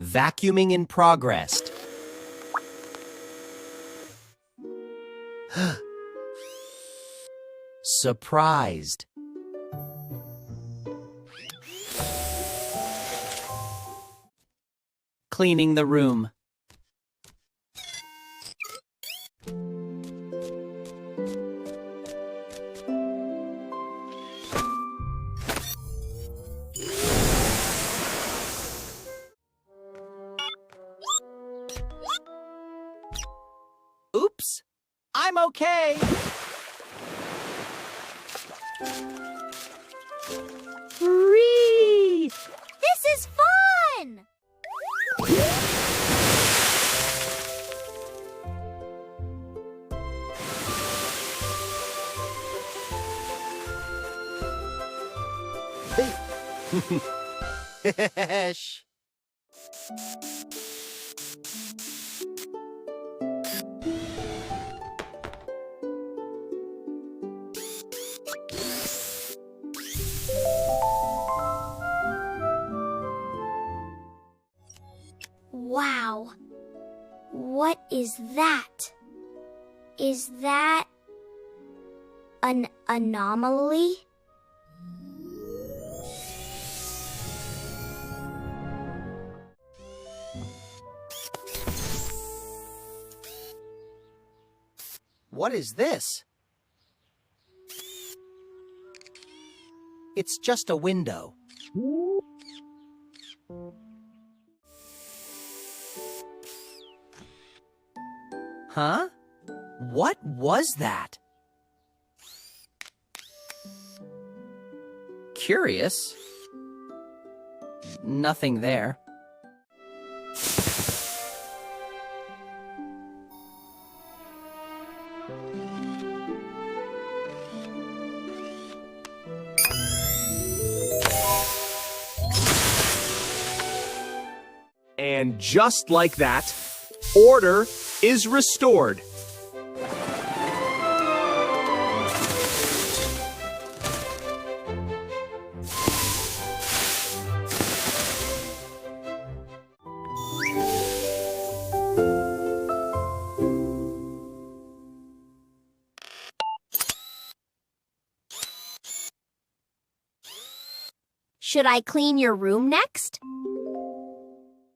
Vacuuming in progress. Surprised. Cleaning the room. Oops, I'm okay. Free! This is fun! Shh. Wow. What is that? Is that an anomaly? What is this? It's just a window. Huh? What was that? Curious. Nothing there. And just like that, order is restored. Should I clean your room next?